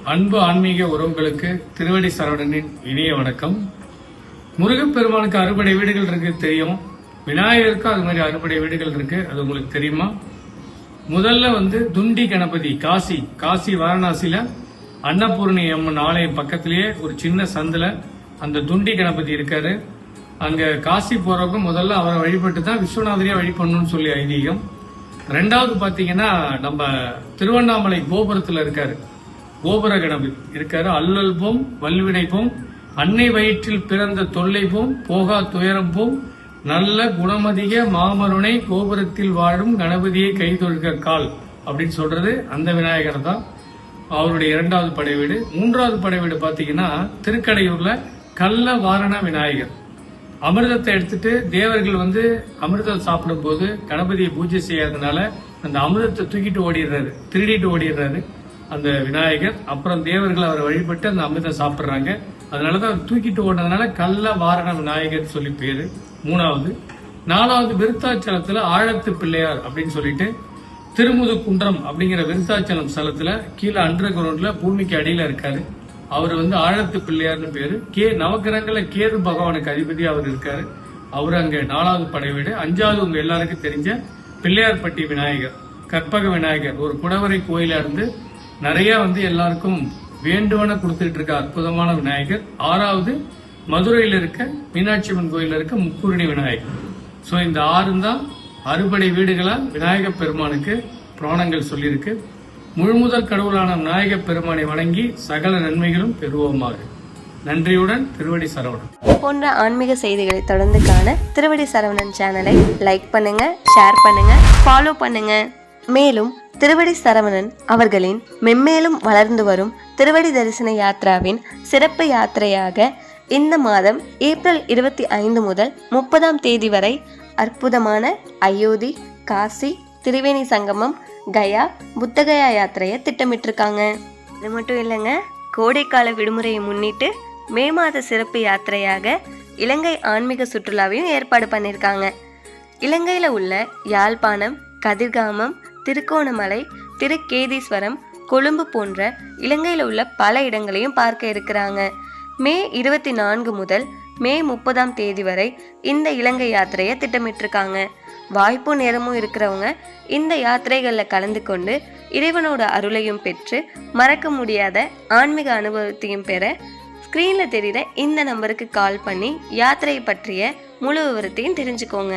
அன்பு ஆன்மீக உறவுகளுக்கு திருவடி சரவணனின் இனிய வணக்கம். முருகப்பெருமானுக்கு அறுபடை வீடுகள் இருக்கு தெரியும். விநாயகருக்கு அது மாதிரி அறுபடை வீடுகள் இருக்கு, அது உங்களுக்கு தெரியுமா? முதல்ல துண்டி கணபதி காசி வாரணாசியில அன்னபூர்ணி அம்மன் ஆலயம் பக்கத்திலேயே ஒரு சின்ன சந்துல அந்த துண்டி கணபதி இருக்காரு. அங்க காசி போறவங்க முதல்ல அவரை வழிபட்டு தான் விஸ்வநாதரையா வழிபடணும்னு சொல்லி ஐதீகம். ரெண்டாவது பாத்தீங்கன்னா நம்ம திருவண்ணாமலை கோபுரத்துல இருக்காரு, கோபுர கணபதி இருக்காரு. அல்லல் போம் வல்வினை போம், அன்னை வயிற்றில் பிறந்த தொல்லை போம், போகா துயரம் போம், நல்ல குணமதிக மாமருனை கோபுரத்தில் வாழும் கணபதியை கைதொழுக கால் அப்படின்னு சொல்றது அந்த விநாயகர் தான். அவருடைய இரண்டாவது படை வீடு. மூன்றாவது படை வீடு பாத்தீங்கன்னா திருக்கடையூர்ல கள்ள வாரண விநாயகர். அமிர்தத்தை எடுத்துட்டு தேவர்கள் அமிர்தம் சாப்பிடும் போது கணபதியை பூஜை செய்யாதனால அந்த அமிர்தத்தை தூக்கிட்டு ஓடிடுறாரு, திருடிட்டு ஓடிடுறாரு அந்த விநாயகர். அப்புறம் தேவர்கள் அவரை வழிபட்டு அந்த அமிர்தம் சாப்பிடுறாங்க. அதனாலதான் அவர் தூக்கிட்டு ஓடுறதுனால கள்ள வாரண விநாயகர் சொல்லி பேரு. மூணாவது. நாலாவது விருத்தாச்சலத்துல ஆழத்து பிள்ளையார் அப்படின்னு சொல்லிட்டு திருமுது குன்றம் அப்படிங்கிற விருத்தாச்சலம் ஸ்தலத்துல கீழே அண்டர் கிரவுண்ட்ல பூமிக்கு அடியில இருக்காரு. அவர் ஆழத்து பிள்ளையார்னு பேரு. நவகிரகங்கள கேது பகவானுக்கு அதிபதி அவர் இருக்காரு. அவரு அங்க நாலாவது படை வீடு. அஞ்சாவது உங்க எல்லாருக்கும் தெரிஞ்ச பிள்ளையார்பட்டி விநாயகர், கற்பக விநாயகர், ஒரு குடவரை கோயில இருந்து நிறைய எல்லாருக்கும் வேண்டுவன கொடுத்துட்டு இருக்க அற்புதமான விநாயகர். ஆறாவது மதுரையில் இருக்க மீனாட்சி அம்மன் கோயில இருக்க முக்குருணி விநாயகர். சோ இந்த ஆறு தான் அறுபடை வீடுகளா விநாயக பெருமானுக்கு புராணங்கள் சொல்லியிருக்கு. முழுமுதற் கடவுளான விநாயக பெருமானை வணங்கி சகல நன்மைகளும் பெறுவோமாக. நன்றியுடன் திருவடி சரவணன். போன்ற ஆன்மீக செய்திகளை தொடர்ந்து காண திருவடி சரவணன் சேனலை லைக் பண்ணுங்க, ஷேர் பண்ணுங்க, ஃபாலோ பண்ணுங்க. மேலும் திருவடி சரவணன் அவர்களின் மென்மேலும் வளர்ந்து வரும் திருவடி தரிசன யாத்ராவின் சிறப்பு யாத்திரையாக இந்த மாதம் ஏப்ரல் 25 முதல் 30ஆம் தேதி வரை அற்புதமான அயோத்தி, காசி, திரிவேணி சங்கமம், கயா, புத்தகயா யாத்திரையை திட்டமிட்டிருக்காங்க. இது மட்டும் இல்லைங்க, கோடைக்கால விடுமுறையை முன்னிட்டு மே மாத சிறப்பு யாத்திரையாக இலங்கை ஆன்மீக சுற்றுலாவையும் ஏற்பாடு பண்ணியிருக்காங்க. இலங்கையில் உள்ள யாழ்ப்பாணம், கதிர்காமம், திருக்கோணமலை, திருக்கேதீஸ்வரம், கொழும்பு போன்ற இலங்கையில் உள்ள பல இடங்களையும் பார்க்க இருக்கிறாங்க. மே 24 முதல் மே 30ஆம் தேதி வரை இந்த இலங்கை யாத்திரையை திட்டமிட்டிருக்காங்க. வாய்ப்பு நேரமும் இருக்கிறவங்க இந்த யாத்திரைகளில் கலந்து கொண்டு இறைவனோட அருளையும் பெற்று மறக்க முடியாத ஆன்மீக அனுபவத்தையும் பெற ஸ்க்ரீனில் தெரிகிற இந்த நம்பருக்கு கால் பண்ணி யாத்திரை பற்றிய முழு விவரத்தையும் தெரிஞ்சுக்கோங்க.